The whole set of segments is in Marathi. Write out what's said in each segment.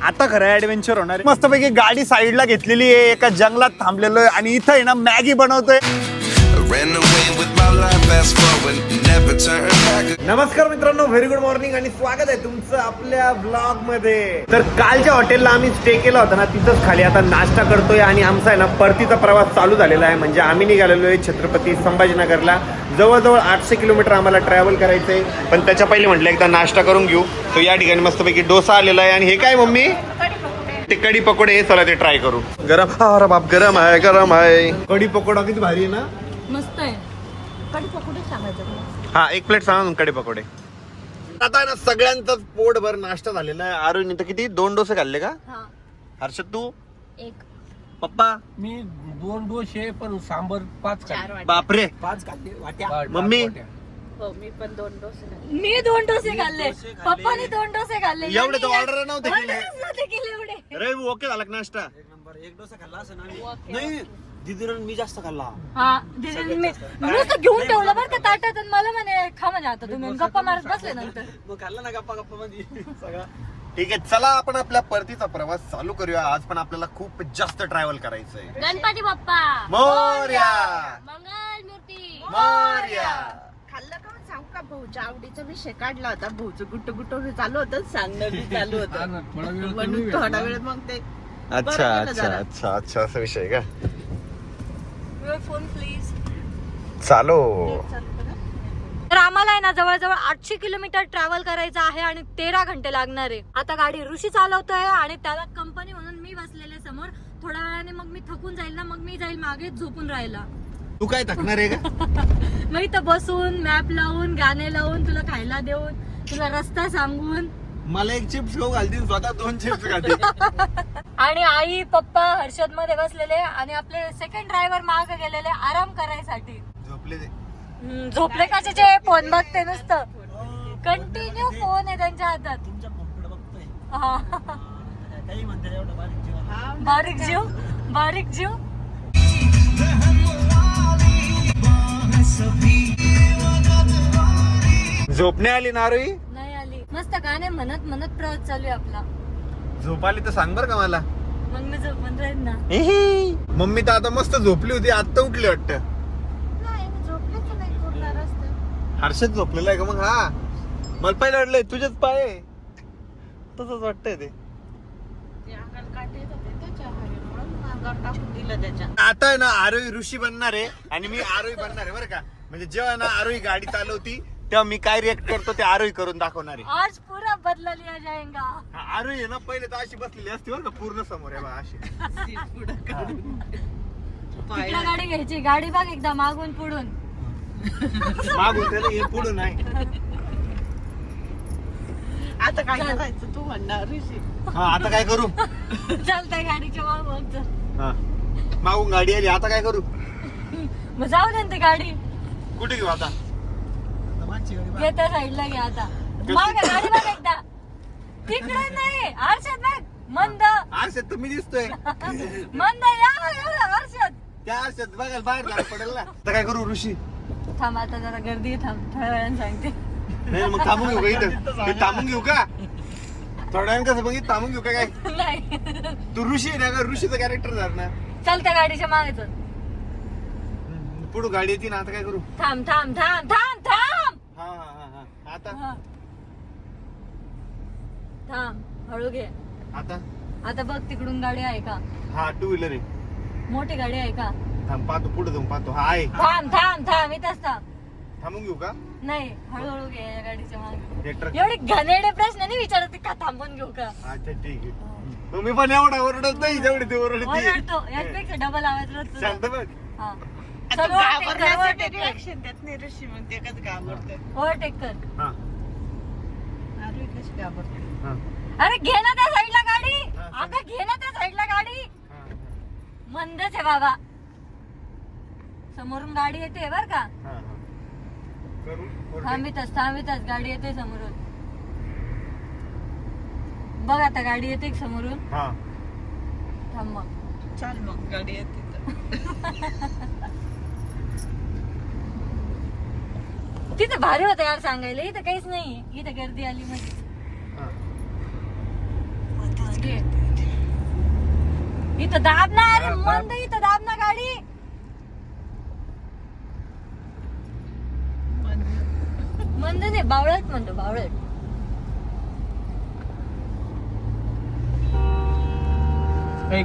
आता खरं ऍडव्हेंचर होणार आहे. मस्तपैकी गाडी साईडला घेतलेली आहे, एका जंगलात थांबलेलो आहे आणि इथं आहे ना मॅगी बनवतोय. नमस्कार मित्रांनो, व्हेरी गुड मॉर्निंग आणि स्वागत आहे तुमचं आपल्या ब्लॉग मध्ये. तर कालच्या हॉटेलला आम्ही स्टे केला होता ना, तिथंच खाली आता नाश्ता करतोय आणि आमचा आहे ना परतीचा प्रवास चालू झालेला आहे. म्हणजे आम्ही निघालेलो आहे छत्रपती संभाजीनगरला. जवळजवळ 800 किलोमीटर आम्हाला ट्रॅव्हल करायचंय, पण त्याच्या पहिले म्हटलं एकदा नाश्ता करून घेऊ. तर या ठिकाणी मस्तपैकी डोसा आलेला आहे आणि हे काय मम्मी, ते कढी पकोडे, हे चला ते ट्राय करू. गरम, अरे बाप, गरम आहे गरम आहे. कढी पकोडा किती भारी आहे ना, मस्त आहे. कढी पकोडे सांगायचं. हा, एक प्लेट सांगा कढी पकोडे. आता ना सगळ्यांचाच पोटभर नाश्ता झालेला आहे. आरुनी तर किती 2 डोसे खाल्ले का? हा, हर्षद तू? एक. पप्पा? मी 2 डोसे पण सांबर 5 4 वाटे. बापरे. 5 खाल्ले वाट्या. मम्मी? हो, मी पण 2 डोसे खाल्ले. मी 2 डोसे खाल्ले. पप्पाने 2 डोसे खाल्ले. एवढे तर ऑर्डर नव्हते केले. ऑर्डरच नव्हते केले एवढे. अरे ओके झाला का नाश्ता? एक डोसा खाल्ला असं ओके, नाही, ओके. दीदीनं मी जास्त खाल्ला. हा, दीदीने मी नुसतं घेऊन ठेवलं बरं का ताटात आणि मला म्हणे खा म्हणे आता तुम्ही. गप्पा मारत बसले नंतर. मग खाल्ला ना गप्पा गप्पा मध्ये सगळं. ठीक आहे, चला आपण आपल्या परतीचा प्रवास चालू करूया. आज पण आपल्याला खूप जास्त ट्रॅव्हल करायचंय. गणपती बाप्पा मोरया मंगल मूर्ती मोरया. खाल्लं का सांगू का, भाऊच्या आवडीचा विषय काढला होता. भाऊचं गुट्ट गुट्ट चालू होतं, सांगणं बी चालू हा ना, होतं. थोडा वेळ म्हणून तुम्ही थोडा भेटला. वेळ मग ते अच्छा बरं केलं अच्छा जरा. अच्छा अच्छा, असा विषय आहे का? Phone please. चालो. तर आम्हाला आहे ना जवळजवळ 800 किलोमीटर ट्रॅव्हल करायचं आहे आणि 13 घंटे लागणार आहे. आता गाडी ऋषी चालवतोय आणि त्याला कंपनी म्हणून मी बसलेले समोर. थोड्या वेळाने मग मी थकून जाईल ना, मग मी जाईल मागे झोपून राहायला. तू काय थकणार आहे का? मग इथं बसून मॅप लावून गाणे लावून तुला खायला देऊन तुला रस्ता सांगून. मला एक चिप्स खाऊ घालतील, स्वतः 2 चिप्स घालतील. आणि आई पप्पा हर्षद मध्ये बसलेले आणि आपले सेकंड ड्रायव्हर मागे गेलेले आराम करायसाठी. झोपले ते. झोपले कशाचे, फोन बघते नुसतं. कंटिन्यू फोन आहे त्यांच्या हातात. तुमच्या फोटो बघतोय. हा. काही म्हणते एवढं बारीक जीवन. हा, बारीक जीव, बारीक जीव. झोपणे आली नारोई? नाही आली. मस्त गाणे म्हणत म्हणत प्रवास चालू आहे आपला. झोप आली तर सांग बर का मला. मग मी झोपून राहील ना. मम्मी तर आता मस्त झोपली होती, आता उठली वाटतं. नाही, मी झोपलेच नाही पूर्ण रस्ता. हर्षद झोपलेला आहे का मग? हा, मला पहिलं वाटलंय तुझेच पाय आहे. तसंच वाटतंय ते. ते अंगाला काटे येत होते त्याच्या हारी, म्हणून अंगावर टाकून दिलं त्याच्या. आता आहे ना आरोही ऋषी बनणार आहे आणि मी आरोही बनणार आहे बरं का. म्हणजे जेव्हा ना आरोही गाडी चालवती तेव्हा मी काय रिएक्ट करतो ते आरोही करून दाखवणार आहे. आज पुरा बदला लिया जाएगा. हा, आरोही आहे ना पहिले तर अशी बसलेली असते बरं का, पूर्ण समोर आहे बा अशी. सीट पुढं काढून. कुठला गाडी घ्यायची, गाडी बघ एकदा मागून पुढून. मागून त्याला हे पुढं नाही. आता काय करायचं तू म्हणणार ऋषी? हा, आता काय करू? चालतंय गाडीच्या माग बघ. हा, मागून गाडी आली, आता काय करू? मग जाऊ दे ना ती गाडी. कुठे घेऊ आता? मागची गाडी बघ. घे त्या साईडला घे आता. माग गाडी बघ एकदा. तिकडे नाही, हर्षद बघ. मंद हर्षद तुम्ही दिसतोय. मंद या एवढं हर्षद. त्या हर्षद बघायला बाहेर जायला पडेल ना. आता काय करू ऋषी? थांब आता जरा गर्दी आहे, थांब थोड्या वेळाने सांगते. नाही मग थांबून घेऊ का इथं? हे थांबून घेऊ का थोड्या वेळानं? कसं बघ, इथं थांबून घेऊ का काय? नाही, तू ऋषी आहे ना का? ऋषीचं कॅरेक्टर झालं ना. चल त्या गाडीच्या मागे चल. पुढे गाडी येते ना, आता काय करू? थांब थांब थांब थांब थांब. हा हा हा हा, आता हा. थांब, हळू घे. आता आता बघ तिकडून गाडी आहे का, हा 2 व्हीलर आहे. मोठी गाडी आहे का. थांब, पाहतो पुढे जाऊन पाहतो. हा आहे. थांब थांब थांब इथंच थांब. थांबून घेऊ का? नाही, हळूहळू घे या गाडीच्या मागे. हे ट्रक. एवढे घाणेरडे प्रश्न नाही विचारत का थांबून घेऊ का. अच्छा ठीक आहे. मग मी पण एवढा ओरडत नाही जेवढी ती ओरडती. ओरडतो, याच्यापेक्षा डबल आवाज रोज शांत बघ. हा. आता चल ओव्हरटेक कर, घाबरण्यासाठी ओव्हरटेक कर. रिॲक्शन देत नाही ऋषी, मग ते कसं घाबरतं. ओव्हरटेक कर. हा अरे कशी घाबरते. हा अरे घे ना त्या साईडला गाडी. हा, अगं घे ना त्या साईडला गाडी. हा. मंदच आहे बाबा. समोरून गाडी येते बर का. हा, हा. करू? थांबितच थांबितच गाडी येते समोरून. बघ आता गाडी येते समोरून. हा. थांब मग. चाल मग गाडी येते तर. तिथे भारी होतं यार सांगायला. इथं काहीच नाही, इथं गर्दी आली मध्ये. हा. इथं दाब ना, अरे मंद इथं दाब ना गाडी. मंद नाही, बावळट म्हणतो, बावळट.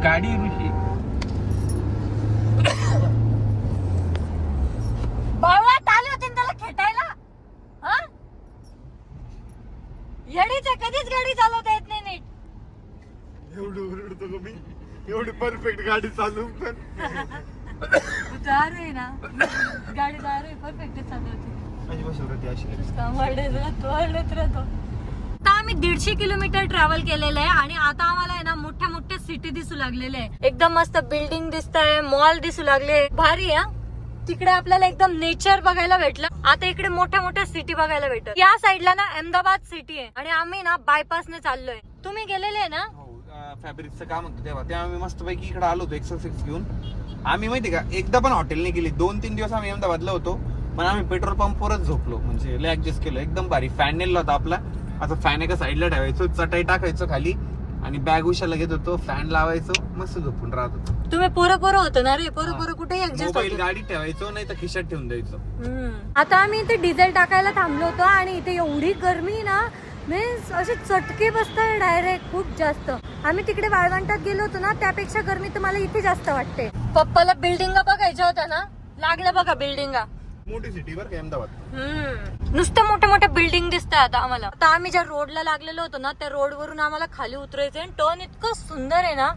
गाडी ऋषी बावळट आले होते ना त्याला खेटायला. हा, येडीच कधीच गाडी चालवता येत नाही नीट. एवढी ओरडतो का मी? एवढी परफेक्ट गाडी चालवून पण दारू आहे ना, गाडी दारू आहे, परफेक्ट चालवते. आता आम्ही 150 किलोमीटर ट्रॅव्हल केलेलं आहे आणि आता आम्हाला आहे ना मोठ्या मोठ्या सिटी दिसू लागलेल्या आहे. एकदम मस्त बिल्डिंग दिसत आहे, मॉल दिसू लागले, भारी आहे. तिकडे आपल्याला एकदम नेचर बघायला भेटलं. आता इकडे मोठ्या मोठ्या सिटी बघायला भेटत. या साईडला ना अहमदाबाद सिटी आहे आणि आम्ही ना बायपासने चाललोय. तुम्ही गेलेले आहे ना? फॅब्रिकचं काम होतं तेव्हा आम्ही मस्तपैकी इकडे आलो होतो एक्सरसाइज घेऊन. आम्ही माहिती का एकदा पण हॉटेलने गेली. 2-3 दिवस आम्ही अहमदाबादला होतो, पण आम्ही पेट्रोल पंपवरच झोपलो. म्हणजे लय ऍडजस्ट केलं. एकदम भारी. फॅन नेला होता आपला. आता फॅन एका साईडला ठेवायचो, चटाई टाकायचो खाली आणि बॅग उशाला घेत होतो, फॅन लावायचो, मस्त झोपून राहत होतो. तुम्ही पोरं होतो ना रे, पोरं कुठेही ऍडजस्ट मोबाईल गाडीत ठेवायचो, नाही तर खिशात ठेवून द्यायचो. आता आम्ही इथे डिझेल टाकायला थांबलो होतो आणि इथे एवढी गर्मी ना, मीन्स असे चटके बसतात डायरेक्ट खूप जास्त. आम्ही तिकडे वाळवंटात गेलो होतो ना, त्यापेक्षा गर्मी तुम्हाला इथे जास्त वाटते. पप्पाला बिल्डिंगा बघायच्या होत्या ना, लागल्या बघा बिल्डिंगा. मोठी सिटी बरं का अहमदाबाद. नुसतं मोठ्या मोठ्या बिल्डिंग दिसतात आता आम्हाला. आता आम्ही ज्या रोडला लागलेलो होतो ना, त्या रोड वरून आम्हाला खाली उतरायचंय आणि टर्न इतकं सुंदर आहे ना,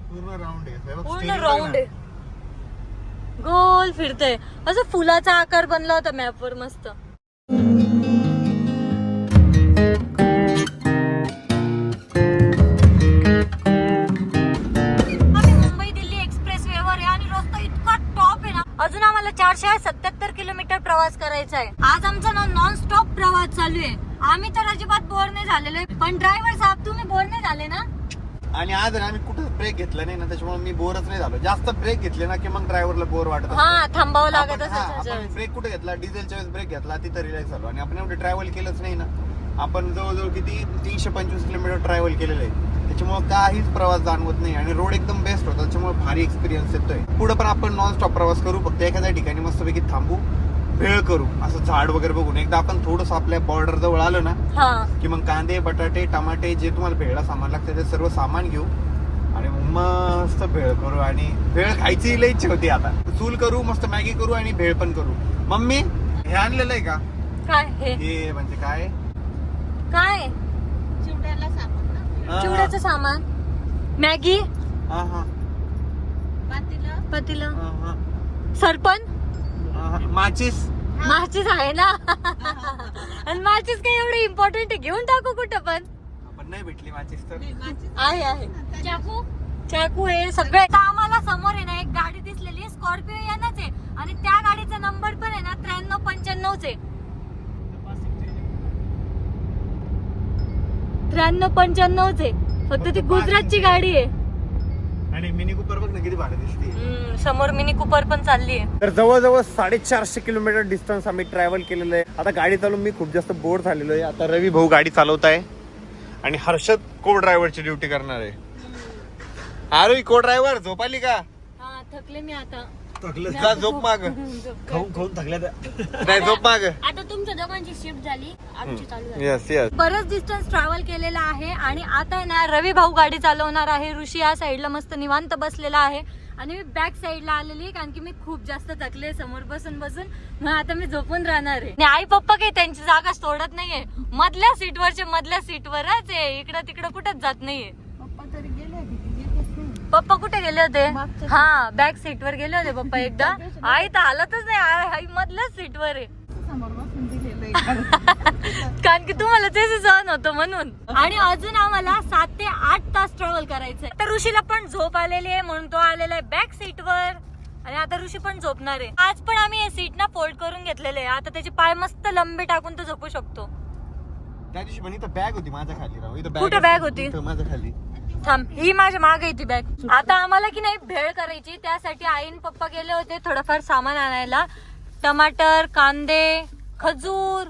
पूर्ण राऊंड आहे. पूर्ण राऊंड आहे, गोल फिरतय. असं फुलाचा आकार बनला होता मॅप वर मस्त. मुंबई दिल्ली एक्सप्रेस वे वर आहे आणि रस्ता इतका टॉप आहे ना. अजून आम्हाला 477 किलोमीटर प्रवास करायचा आहे. आज आमचा ना नॉन स्टॉप प्रवास चालू आहे. आम्ही तर अजिबात बोर नाही झालेलो आहे, पण ड्रायव्हर साहेब तुम्ही बोर नाही झाले ना? आणि आज आम्ही कुठं ब्रेक घेतला नाही ना, त्याच्यामुळे मी बोरच नाही झालो. जास्त ब्रेक घेतले ना की मग ड्रायव्हरला बोर वाटत. हा, थांबावं लागत आपण असेल. ब्रेक कुठे घेतला? डिझेलच्या वेळेस ब्रेक घेतला, तिथं रिलॅक्स झालो. आणि आपण एवढे ट्रॅव्हल केलंच नाही ना. आपण जवळजवळ किती 325 किलोमीटर ट्रॅव्हल केलेलं आहे. त्याच्यामुळे काहीच प्रवास जाणवत नाही आणि रोड एकदम बेस्ट होता. त्याच्यामुळे भारी एक्सपिरियन्स येतोय. पुढे पण आपण नॉन स्टॉप प्रवास करू, फक्त एखाद्या ठिकाणी मस्तपैकी थांबू, भेळ करू, असं झाड वगैरे बघून. एकदा आपण थोडस आपल्या बॉर्डर जवळ आलो ना की मग कांदे, बटाटे, टमाटे जे तुम्हाला भेळला सामान लागतं ते सर्व सामान घेऊ आणि मस्त भेळ करू. आणि भेळ खायची लई इच्छा होती. आता चूल करू, मस्त मॅगी करू आणि भेळ पण करू. मम्मी हे आणलेलं आहे का? काय हे म्हणजे काय काय? चिवड्याला सामान ना, चिवड्याचं सामान, मॅगी, हा हा पातीला, सरपण, माचीस. माचीस आहे ना. आणि माचीस काय एवढं इम्पॉर्टंट आहे? घेऊन टाकू कुठं पण. पण नाही भेटली माचीस तर. आहे चाकू, चाकू हे सगळे. आम्हाला समोर आहे ना एक गाडी दिसलेली, स्कॉर्पिओ यानाच आहे आणि त्या गाडीचा नंबर पण आहे ना 9395 आहे. 9395 आहे. फक्त ती गुजरातची गाडी आहे. आणि मिनी कूपर बघ ना किती भारी दिसते. समोर मिनी कूपर पण चालली आहे. तर जवळजवळ 450 किलोमीटर डिस्टन्स आम्ही ट्रॅव्हल केलेलं आहे. आता गाडी चालवून मी खूप जास्त बोर झालेलो आहे. आता रवी भाऊ गाडी चालवत आहे आणि हर्षद को ड्रायव्हरची ड्युटी करणार आहे. अरे को ड्रायव्हर झोप आली का? हा, थकले मी आता. जा झोप माग. खाऊन थकल्या नाही झोप माग. आता तुमच्या दोघांची शिफ्ट झाली, आमची चालू झाली. Yes yes. बरंच डिस्टन्स ट्रॅव्हल केलेला आहे आणि आता आहे ना रवी भाऊ गाडी चालवणार आहे. ऋषी या साईडला मस्त निवांत बसलेला आहे आणि मी बॅक साईडला आलेली कारण की मी खूप जास्त थकले समोर बसून बसून. मग आता मी झोपून राहणार आहे. आणि आई पप्पा काही त्यांची जागा सोडत नाहीये. मधल्या सीटवरचे मधल्या सीटवरच आहे, इकडं तिकडं कुठंच जात नाहीये. पप्पा तरी गेले होते की येतच नाही. पप्पा कुठे गेले होते? मागच्या हा, बॅक सीट वर गेले होते पप्पा एकदा. आई तर हालतच नाही, आई मधल्याच सीट वर आहे. समोर बसून दिलेलं कारण की तुम्हाला तेच सहन होतं म्हणून. आणि अजून आम्हाला 7 ते 8 तास ट्रॅव्हल करायचंय. तर ऋषीला पण झोप आलेली आहे म्हणून तो आलेला आहे बॅक सीट वर आणि आता ऋषी पण झोपणार आहे. आज पण आम्ही हे सीट ना फोल्ड करून घेतलेले आहे. आता त्याचे पाय मस्त लंबे टाकून तो झोपू शकतो. त्या दिवशी पण इथं बॅग होती माझ्या खाली. राव इथं कुठे बॅग होती? माझ्या खाली. थांब, ही माझ्या मागे येते बॅग. आता आम्हाला की नाही भेळ करायची, त्यासाठी आईन पप्पा गेले होते थोडंफार सामान आणायला. टमाटर, कांदे, खजूर,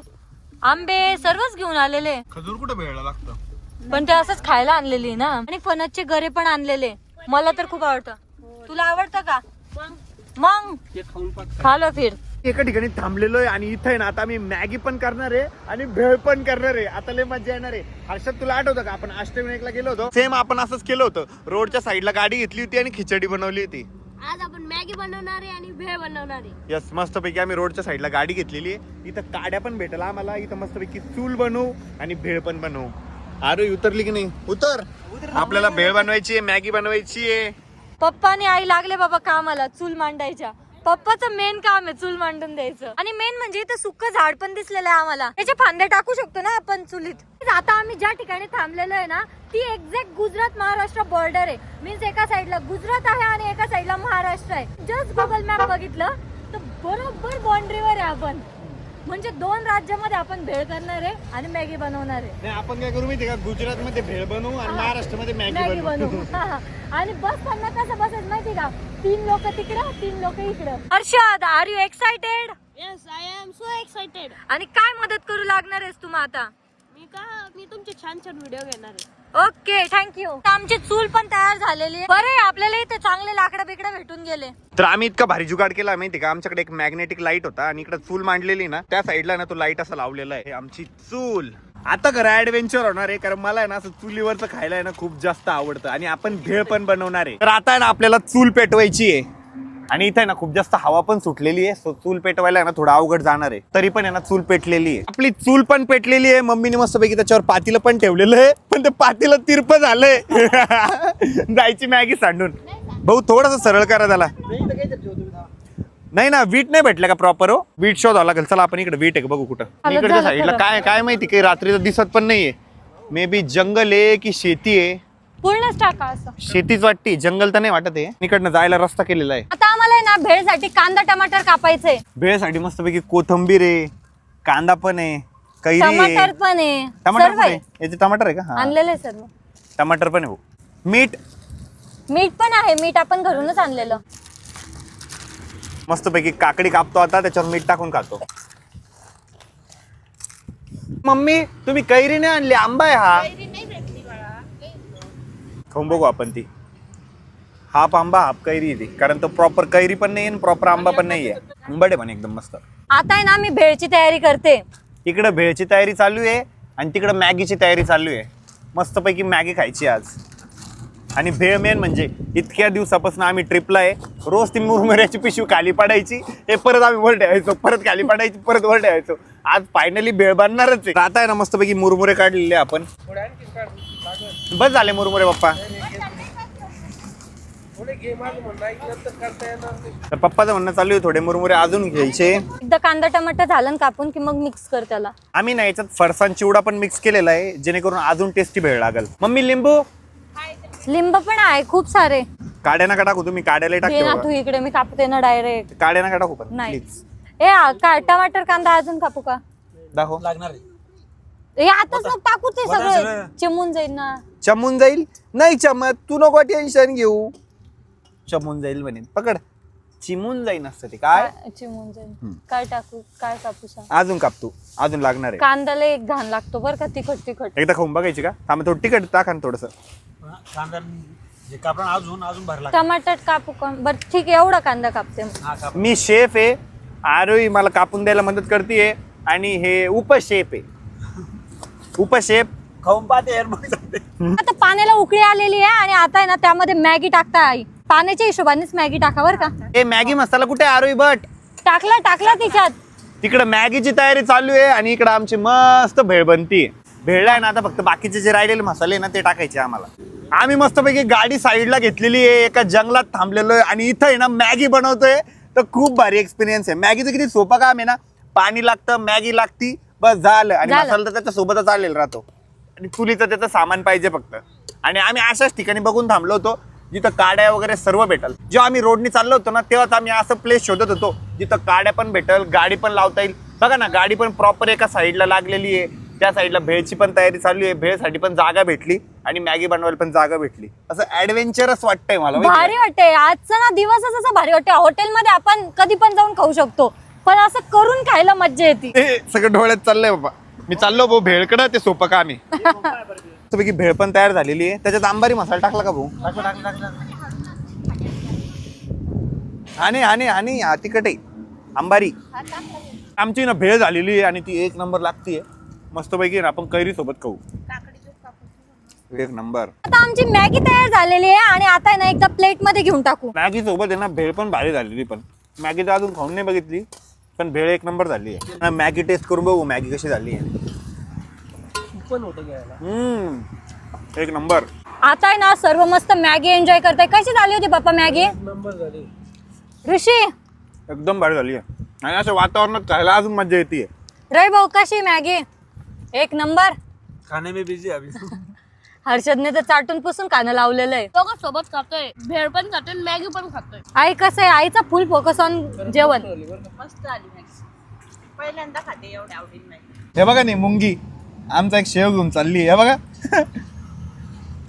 आंबे सर्वच घेऊन आलेले. खजूर कुठं भेळला लागतं? पण ते असंच खायला आणलेली आहे ना. आणि फणसचे गरे पण आणलेले, मला तर खूप आवडतं. तुला आवडतं का? मग ते खाऊन पाहत खालो फिर. एका ठिकाणी थांबलेलो आहे आणि इथे ना आता मी मॅगी पण करणार आहे आणि भेळ पण करणार आहे. आता लय मजा येणार आहे. हर्षद तुला आठवतं का आपण अष्टविनायकला गेलो होतो, सेम आपण असंच केलं होतं. रोडच्या साईडला गाडी घेतली होती आणि खिचडी बनवली होती. आज आपण मॅगी बनवणार आहे आणि भेळ बनवणार आहे. यस, मस्तपैकी आम्ही रोडच्या साईडला गाडी घेतलेली आहे. इथं काड्या पण भेटेल आम्हाला. इथं मस्तपैकी चूल बनवू आणि भेळ पण बनवू. अरे उतरली की नाही? उतर. आपल्याला भेळ बनवायची आहे, मॅगी बनवायची आहे. पप्पा आणि आई लागले बाबा कामाला चूल मांडायच्या. पप्पाचं मेन काम आहे चूल मांडून द्यायचं. आणि मेन म्हणजे इथं सुक्क झाड पण दिसलेलं आहे आम्हाला, त्याचे फांदे टाकू शकतो ना आपण चुलीत. आता आम्ही ज्या ठिकाणी थांबलेलो आहे ना, ती एक्झॅक्ट गुजरात महाराष्ट्र बॉर्डर आहे. मीन्स एका साईडला गुजरात आहे आणि एका साईडला महाराष्ट्र आहे. जस्ट गुगल मॅप बघितलं तर बरोबर बाउंड्रीवर आहे आपण. म्हणजे 2 राज्यामध्ये आपण भेळ करणार आहे आणि मॅगी बनवणार आहे. नाही, आपण काय करू माहिती का, गुजरात मध्ये भेळ बनवू आणि महाराष्ट्रामध्ये मॅगी मॅगी बनवू. बनवू. आणि बसताना कसं बसायचं माहिती का, 3 लोक तिकडं 3 लोक इकडं. Harshad, are you excited? Yes, I am so excited. आणि काय मदत करू लागणार आहेस तुम्ही आता? मी तुमचे छान छान व्हिडिओ घेणार आहे. Okay, thank you. आमची चूल पण तयार झालेली आहे. बरं, आपल्याला इथे चांगले लाकडं बिकडं भेटून गेले. तर आम्ही इतका भारी जुगाड केला माहिती का, आमच्याकडे एक मॅग्नेटिक लाईट होता आणि इकडे चूल मांडलेली ना, त्या साईडला ना तो लाईट असा लावलेला आहे. आमची चूल आता खरं ऍडव्हेंचर होणार आहे, कारण मला आहे ना असं चुलीवरचं खायला आहे ना खूप जास्त आवडतं. आणि आपण भेळ पण बनवणार आहे. तर आता आहे ना आपल्याला चूल पेटवायची आहे आणि इथे ना खूप जास्त हवा पण सुटलेली आहे. सो चूल पेटवायला आहे ना थोडं अवघड जाणार आहे. तरी पण आहे ना चूल पेटलेली आहे. आपली चूल पण पेटलेली आहे. मम्मीने मस्तपैकी त्याच्यावर पातीलं पण ठेवलेलं आहे, पण ते पातीलं तिरप झालंय. जायची मॅगी सांडून. भाऊ थोडस सरळ करा त्याला. नाही ना, वीट नाही भेटलं का प्रॉपर? हो, वीट शोधावं लागेल. चला आपण इकडे वीट आहे का बघू कुठं. इकडच्या साईडला काय काय माहिती, काही रात्रीचं दिसत पण नाहीये. मे बी जंगल आहे की शेती आहे. पूर्णच टाका असं. शेतीच वाटते, जंगल तर नाही वाटत आहे. इकडनं जायला रस्ता केलेला आहे. आता आम्हाला आहे ना भेळसाठी कांदा टमाटर कापायचंय. भेळसाठी मस्तपैकी कोथंबीर आहे, कांदा पण आहे, कैरी टमाटर आहे. पण आहे. टमाटर सर्व पण आहे. आहे. याचे टमाटर आहे का? हा, आणलेले सर्व. टमाटर पण आहे. हो, मीठ मीठ पण आहे. मीठ आपण घरूनच आणलेलं. मस्तपैकी काकडी कापतो आता, त्याच्यावर मीठ टाकून खातो. मम्मी तुम्ही कैरी नाही आणली, आंबा आहे हा. नाही भेटली मला. खाऊन बघू आपण ती. हाफ आंबा हाफ कैरी आहे ती, कारण तो प्रॉपर कैरी पण नाही आणि प्रॉपर आंबा पण नाहीये. आंबट आहे पण एकदम मस्त. आता आहे ना मी भेळची तयारी करते. इकडे भेळची तयारी चालू आहे आणि तिकडे मॅगीची तयारी चालू आहे. मस्तपैकी मॅगी खायची आज. आणि भेळ मेन म्हणजे इतक्या दिवसापासून आम्ही ट्रिपला आहे. रोज ती मुरमुऱ्याची पिशवी खाली पडायची, हे परत आम्ही वर ठेवायचो, परत खाली पडायची, परत वर ठेवायचो. आज फायनली भेळ बनणारच आहे. आता आहे ना मस्तपैकी मुरमुरे काढलेले आपण. बस झाले मुरमुरे पप्पा. तर पप्पाचं म्हणणं चालू आहे थोडे मुरमुरे अजून घ्यायचे. एकदा कांदा टमाटर झालं ना कापून की मग मिक्स कर त्याला. आम्ही ना याच्यात फरसाण चिवडा पण मिक्स केलेला आहे, जेणेकरून अजून टेस्टी भेळ लागेल. मम्मी लिंबू लिंब पण आहे खूप सारे. काड्या नका टाकू, तुम्ही काड्याला घे ना टाकतो तू इकडे, मी कापते ना डायरेक्ट. काड्या नका टाकू पण नाही. प्लीज. टमाटर कांदा अजून कापू का? दाखव. लागणार आहे. हे आताच नको टाकू, ते सगळं चिमून जाईल ना. चमून जाईल नाही चमत, तू नको टेन्शन घेऊ. चमून जाईल म्हणे, पकड. चिमून जाईल असतं ते काय. चिमून जाईल. काय टाकू, काय कापू सांग. अजून कापतो, अजून लागणार आहे. कांद्याला एक घाण लागतो बरं का, तिखट तिखट. एकदा खाऊन बघायची का? थांब थोडं तिखट टाका ना थोडस. कांदा जे कापण अजून भर लागणार. टमाटर कापू का? बरं ठीक आहे, एवढा कांदा कापते मग. हा काप. मी शेफ आहे, आरोही मला कापून द्यायला मदत करते आणि हे उपशेफ आहे. उपशेफ खाऊन पाहते यार मग सांगते. आता पाण्याला उकळी आलेली आहे आणि आता आहे ना त्यामध्ये मॅगी टाकता. आई पाण्याच्या हिशोबानेच मॅगी टाका बरं का. हे मॅगी मसाला कुठे आरोही बट? टाकला तिच्यात. तिकडे मॅगीची तयारी चालू आहे आणि इकडे आमची मस्त भेळ बनती. भेळ आहे ना, आता फक्त बाकीचे जे राहिलेले मसाले ना ते टाकायचे आम्हाला. आम्ही मस्तपैकी गाडी साईडला घेतलेली आहे, एका जंगलात थांबलेलो आहे आणि इथं आहे ना मॅगी बनवतोय. तर खूप भारी एक्सपिरियन्स आहे. मॅगीचं किती सोपं काम आहे ना, पाणी लागतं, मॅगी लागती, बस झालं. आणि मसाला तर त्याच्या सोबतच आलेला राहतो आणि चुलीचं त्याचं सामान पाहिजे फक्त. आणि आम्ही अशाच ठिकाणी बघून थांबलो होतो जिथं काड्या वगैरे सर्व भेटल. जेव्हा आम्ही रोडनी चाललो होतो ना, तेव्हाच आम्ही असं प्लेस शोधत होतो जिथं काड्या पण भेटल, गाडी पण लावता येईल. बघा ना, गाडी पण प्रॉपर एका साईडला लागलेली आहे. त्या साईडला भेळची पण तयारी चालू आहे. भेळसाठी पण जागा भेटली आणि मॅगी बनवायला पण जागा भेटली. असं ऍडव्हेंचरस वाटतंय मला. भारी वाटतंय आजचा ना दिवसच असा भारी वाटतंय. हॉटेलमध्ये आपण कधी पण जाऊन खाऊ शकतो, पण असं करून खायला मज्जा येते. सगळं डोळ्यात चाललंय बाबा. मी चाललो भाऊ भेळकडं, ते सोपं काम आहे. पैकी भेळ पण तयार झालेली आहे. त्याच्यात आंबारी मसाला टाकला का भाऊ? आणि हा तिखट आहे आंबारी. आमची ना भेळ झालेली आहे आणि ती एक नंबर लागतीये मस्तपैकी. आपण कैरी सोबत खाऊ, एक नंबर. आता आमची मॅगी तयार झालेली आहे आणि आता आहे ना एकदा प्लेट मध्ये घेऊन टाकू. मॅगी सोबत आहे ना भेळ पण भारी झालेली. पण मॅगी तर अजून खाऊन नाही बघितली, पण भेळ एक नंबर झाली आहे. मॅगी टेस्ट करून बघू मॅगी कशी झाली आहे. एक नंबर. आता आहे ना सर्व मस्त मॅगी एन्जॉय करताय. कशी झाली होती पप्पा मॅगी? ऋषी एकदम भारी झाली आहे आणि अशा वातावरणात खायला अजून मजा येते. रे भाऊ कशी मॅगी? एक नंबर. खाने में बिजी अभी. हर्षदने तर चाटून पुसून खाणं लावलेलं आहे. दोघं सोबत खातोय, भेळ पण खातोय मॅगी पण खातोय. आई कसं आहे, आईचा फुल फोकस ऑन जेवण. मस्त आली मॅगी, पहिल्यांदा खाते एवढ्या आवडीने मॅगी. हे बघा नाही मुंगी आमचा एक शेव घेऊन चालली आहे. बघा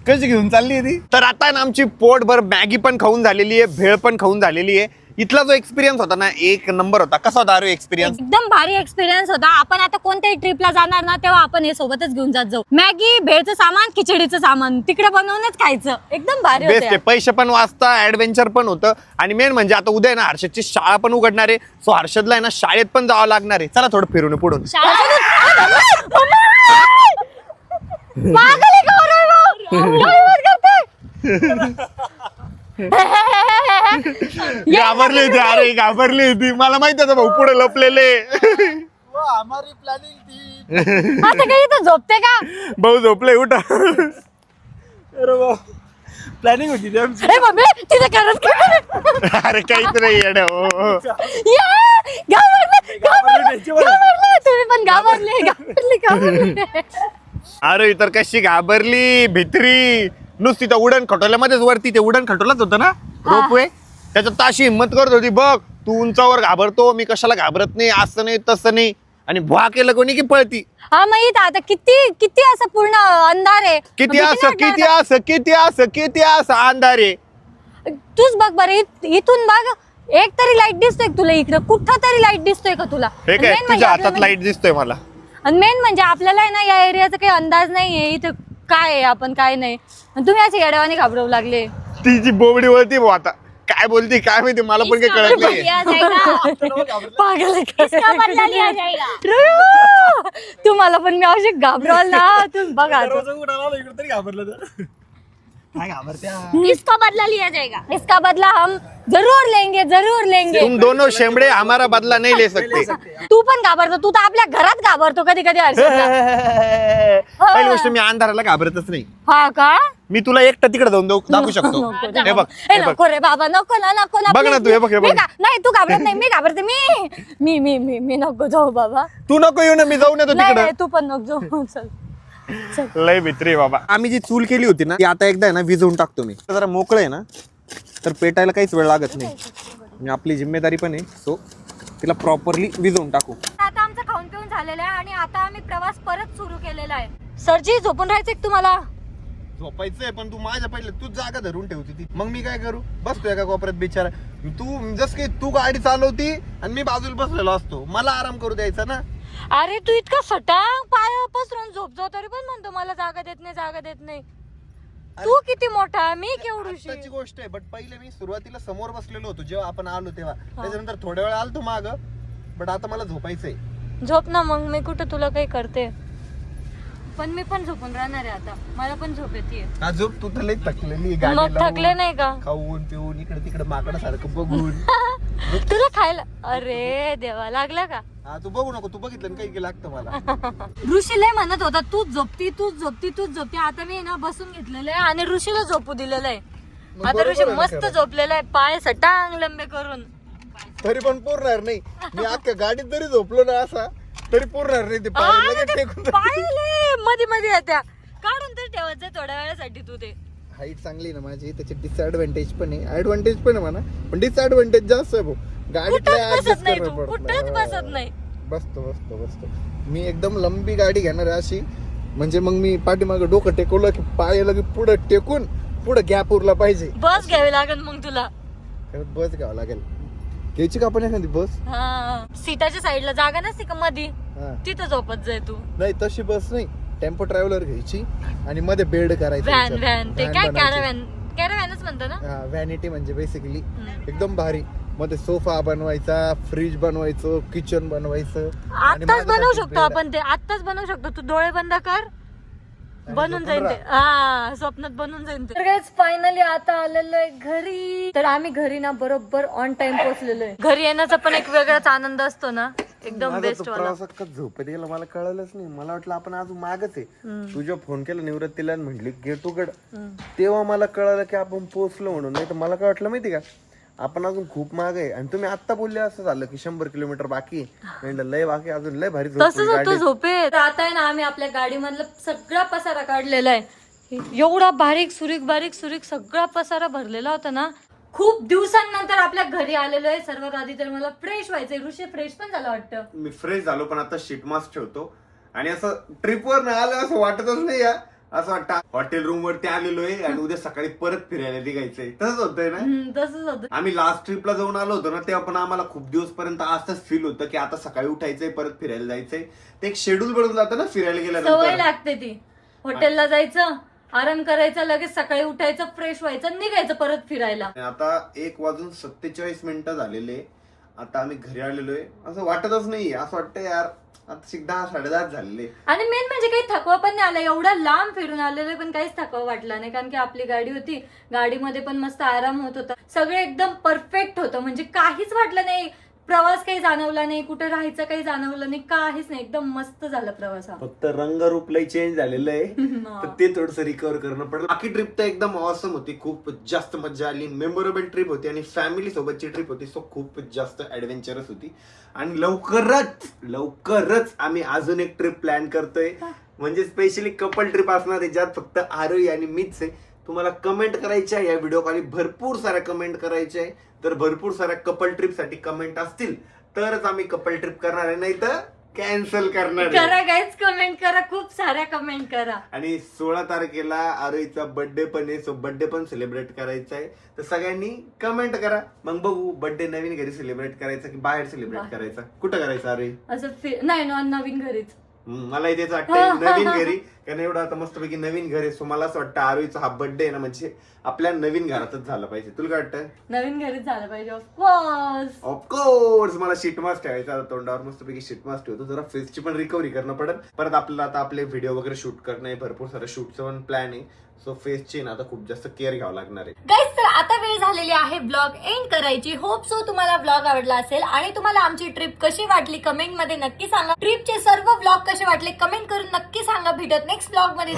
कशी घेऊन चालली आहे ती. तर आता ना आमची पोटभर मॅगी पण खाऊन झालेली आहे, भेळ पण खाऊन झालेली आहे. इथला जो एक्सपिरियन्स होता ना एक नंबर होता. कसा होता अरे एक्सपिरियन्स? एकदम भारी एक्सपिरियन्स होता. आपण आता कोणत्याही ट्रिपला जाणार ना तेव्हा आपण हे सोबतच घेऊन जात जाऊ. मॅगी, भेळचं सामान, खिचडीचं सामान तिकडे बनवूनच खायचं. एकदम भारी बेस्ट आहे. होतं. पैसे पण वाचता, ऍडव्हेंचर पण होतं आणि मेन म्हणजे आता उद्या आहे ना हर्षदची शाळा पण उघडणार आहे. सो हर्षदला आहे ना शाळेत पण जावं लागणार आहे. चला थोडं फिरून पुढून. घाबरली होती अरे, घाबरली होती. मला माहित होतं भाऊ पुढे लपलेले. हमारी प्लॅनिंग थी. आता काही इथं झोपते का? भाऊ झोपले, उठा. अरे प्लॅनिंग होती ती आमची. ए मम्मी तिथे करत अरे काहीच नाही येडं, हो. तुम्ही पण घाबरले. अरे तर कशी घाबरली भित्री. नुसती त्या उडण खटोल्यामध्येच वरती ते उडण खटोलाच होतं ना रोपवे, त्याच्यात ताशी हिंमत करत होती. बघ तू उंचावर घाबरतो, मी कशाला घाबरत नाही, असं नाही तसं नाही. आणि भुवा केलं कोणी की पळती. हा मग इथं आता किती असं पूर्ण अंधार आहे. किती असं अंधार आहे. तूच बघ बरं इथून बघ, एक तरी लाईट दिसतोय का तुला? इकडं कुठं तरी लाईट दिसतोय का तुला? हे काय तुझ्या हातात लाईट दिसतोय मला. आणि मेन म्हणजे आपल्याला आहे ना या एरियाचा काही अंदाज नाहीये इथं काय आहे आपण काय नाही. आणि तुम्ही असे येड्यावाने घाबरवू लागले. तिची बोबडी वळती भाऊ. आता काय बोलती काय माहिती, मला पण काही कळत नाही. पागल आहे का? तुम्हाला पण मी अशी घाबरवाल ना. तुम्ही बघा दरवाजा उघडायला आलो इकडे तरी घाबरलं तर. काय घाबरत्या? इसका बदला लिया जाएगा. इसका बदला हम जरूर लेंगे. तुम दोनों शेंबडे हमारा बदला नहीं ले सकते. तू पण घाबरतो. तू तर आपल्या घरात घाबरतो कधी हर्षदला. पहिली गोष्ट मी अंधाराला घाबरतच नाही. हा का? मी तुला एकटा तिकडे जाऊन दाखवू शकतो. हे बघ ए नको रे बाबा, नको ना बघ ना तू, हे बघ, हे बघ. नाही तू घाबरत नाही, मी घाबरते. मी नको जाऊ बाबा. तू नको येऊ ना, मी जाऊन येतो नाही तिकडे. तू पण नको जाऊ. चल. लय भित्री बाबा. आम्ही जी चूल केली होती ना ती आता एकदा आहे ना विजवून टाकतो मी. जरा मोकळं आहे ना तर पेटायला काहीच वेळ लागत नाही आणि आपली जिम्मेदारी पण आहे. सो तिला प्रॉपरली विजवून टाकू. आता आमचं खाऊन पिऊन झालेलं आहे आणि आता आम्ही प्रवास परत सुरू केलेला आहे. सरजी झोपून राहायचंय का तुम्हाला? झोपायचंय पण तू माझ्या पहिले तूच जागा धरून ठेवती ती. मग मी काय करू? बसतोय एका कोपऱ्यात बिचारा. तू जस की तू गाडी चालवती आणि मी बाजूला बसलेलो असतो, मला आराम करू द्यायचा ना. अरे तू इतका सटांग पाय पसरून झोपतो तरी पण म्हणतो मला जागा देत नाही. तू किती मोठा, मी केवढूशी. आत्ताची गोष्ट आहे. बट पहिले मी सुरुवातीला समोर बसलेलो होतो जेव्हा आपण आलो तेव्हा. त्याच्यानंतर थोड्या वेळ आलतो माग. बट आता मला झोपायचंय. झोप ना मग, मी कुठं तुला काही करते. पण मी पण झोपून राहणार आहे आता. मला पण झोप येते. हा झोप. तू तर लई थकलेली मग थकले नाही का? खाऊन पिऊन इकडे तिकडे माकडासारखं बघून. तुला खायला अरे देवा लागला का? हा तू बघू नको, तू बघितलं ना काही लागतं मला. ऋषी लय म्हणत होता तूच झोपती. आता मी ना बसून घेतलेलं आहे आणि ऋषीला झोपू दिलेलं आहे. आता ऋषी मस्त झोपलेला आहे, पाय सटांग लंबे करून. तरी पण पुरणार नाही. मी अख्ख्या गाडीत जरी झोपलो ना असा तरी पुरणार नाही. ते पाय लगेच टेकून मध्ये येत्या काढून तर ठेवायचं थोड्या वेळासाठी. तू ते हाईट चांगली ना माझी, त्याचे डिसएडव्हान्टेज पण आहे, ऍडव्हान्टेज पण आहे म्हणा, पण डिसएडव्हान्टेज जास्त आहे भाऊ. गाडीत बसत नाही तू, कुठंच बसत नाही. बसतो मी एकदम लंबी गाडी घेणार आहे अशी. म्हणजे मग मी पाठीमागं डोकं टेकवलं की पाय लगे पुढे टेकून पुढे गॅप उरला पाहिजे. बस घ्यावी लागेल मग तुला. बस घ्यावं लागेल. घ्यायची का आपण एखादी बस? हा सीटाच्या साईडला जागा नसते का मधी, हा. तिथं झोपत जाय तू. नाही तशी बस नाही, टेम्पो ट्रॅव्हलर घ्यायची आणि मध्ये बेड करायचं. व्हॅन याच्यात. व्हॅन ते Van काय बनायची. कॅराव्हॅनच म्हणतो ना. हा व्हॅनिटी म्हणजे बेसिकली एकदम भारी. मध्ये सोफा बनवायचा, फ्रीज बनवायचं, किचन बनवायचं. आणि आत्ताच बनवू माझ्यासाठी शकतो bed. आपण ते, आत्ताच बनवू शकतो. तू डोळे बंद कर, आणि बनून झोपून जाईन ते. हा स्वप्नात बनून जाईन ते. तर गाइस फायनली आता आलेलो आहे घरी. तर आम्ही घरी ना बरोबर ऑन टाइम पोहोचलेलो आहे. घरी येण्याचा पण एक वेगळाच आनंद असतो ना, एकदम माझा बेस्ट तो वाला. प्रवासात कधी झोपेत गेला मला कळलंच नाही. मला वाटलं आपण अजून मागच आहे. तुझ्या फोन केला निवृत्तीला आणि म्हटली गेट उघड, तेव्हा मला कळलं की आपण पोहोचलो म्हणून. नाही तर मला काय वाटलं माहिती का, आपण अजून खूप माग आहे. आणि तुम्ही आता बोलले असं झालं की 100 किलोमीटर बाकी आहे. म्हणलं लय बाकी, अजून लय भारी झोप तसंच होईल होतो गाडीत. झोपेत. तर आता आहे ना आम्ही आपल्या गाडीमधला सगळा पसारा काढलेला आहे. एवढा बारीक सुरीक सगळा पसारा भरलेला होता ना. खूप दिवसांनंतर आपल्या घरी आलेलो आहे. सर्वात आधी तर मला फ्रेश व्हायचंय. ऋषी फ्रेश पण झालं वाटतं. मी फ्रेश झालो पण आता शीट मास्क ठेवतो. आणि असं ट्रिपवर नाही आलं असं वाटतच नाही या. असं वाटतं हॉटेल रूम वरती आलेलो आहे आणि उद्या सकाळी परत फिरायला निघायचंय. तसंच होतंय ना. तसंच होतं. आम्ही लास्ट ट्रिपला जाऊन आलो होतो ना, तेव्हा पण आम्हाला खूप दिवस पर्यंत असंच फील होतं की आता सकाळी उठायचंय, परत फिरायला जायचंय. ते एक शेड्यूल बनून जातं ना फिरायला सवय गेल्यानंतर. लागते ती. हॉटेलला जायचं, आराम करायचा, लगेच सकाळी उठायचं, फ्रेश व्हायचं, निघायचं परत फिरायला. आणि आता 1:47 झालेले. आता आम्ही घरी आलेलो आहे. असं वाटतच नाही, असं वाटतं यार आता 10:30 झालेले. आणि मेन म्हणजे काही थकवा पण नाही आला. एवढा लांब फिरून आलेलो पण काहीच थकवा वाटला नाही, कारण की आपली गाडी होती. गाडीमध्ये पण मस्त आराम होत होता. सगळं एकदम परफेक्ट होतं, म्हणजे काहीच वाटलं नाही. प्रवास काही जाणवला नाही, कुठे राहायचं काही जाणवलं नाही, काहीच नाही. एकदम मस्त झाला प्रवास हा. फक्त रंगरूप लय चेंज झालेलं आहे. तर ते थोडंसं रिकव्हर करणं पडेल. बाकी ट्रिप तर एकदम ऑसम होती. खूप जास्त मजा आली. मेमोरेबल ट्रिप होती आणि फॅमिली सोबतची ट्रिप होती. सो खूप जास्त ऍडव्हेंचरस होती. आणि लवकरच आम्ही अजून एक ट्रिप प्लॅन करतोय. म्हणजे स्पेशली कपल ट्रिप असणार आहे, ज्यात फक्त आरोही आणि मीच आहे. तुम्हाला कमेंट करायच्या या व्हिडिओ खाली, भरपूर साऱ्या कमेंट करायच्या आहे. तर भरपूर साऱ्या कपल ट्रिप साठी कमेंट असतील तरच आम्ही कपल ट्रिप करणार आहे, नाही तर कॅन्सल करणार आहे. करा गाईज, कमेंट करा, खूप साऱ्या कमेंट करा. आणि 16 तारखेला आरोहीचा बर्थडे पण आहे. सो बर्थडे पण सेलिब्रेट करायचा आहे. तर सगळ्यांनी कमेंट करा. मग बघू बर्थडे नवीन घरी सेलिब्रेट करायचा की बाहेर सेलिब्रेट करायचा. कुठं करायचं आरोही? असं नाही ना, नवीन घरीच. मला इथेच वाटतं नवीन घरी, कारण एवढं आता मस्तपैकी नवीन घर आहे. सो मला असं वाटतं आरोहीचा हा बर्थडे आहे ना, म्हणजे आपल्या नवीन घरातच झालं पाहिजे. तुला काय वाटतं? नवीन घरीच झालं पाहिजे ऑफकोर्स. ऑफकोर्स. मला शीट मास्क ठेवायचा आता तोंडावर. मस्तपैकी शीट मास्क ठेवतो. जरा फेसची पण रिकव्हरी करणं पडेल. परत आपल्याला आता आपले व्हिडिओ वगैरे शूट करणं आहे. भरपूर सारं शूटचं पण प्लॅन आहे. सो फेसची ना आता खूप जास्त केअर घ्यावं लागणार आहे. गाईज, तर आता वेळ झालेली आहे ब्लॉग एंड करायची. होप सो तुम्हाला ब्लॉग आवडला असेल आणि तुम्हाला आमची ट्रिप कशी वाटली कमेंट मध्ये नक्की सांगा. ट्रिपचे सर्व ब्लॉग कसे वाटले कमेंट करून नक्की सांगा. भेटत नेक्स्ट ब्लॉग मध्ये.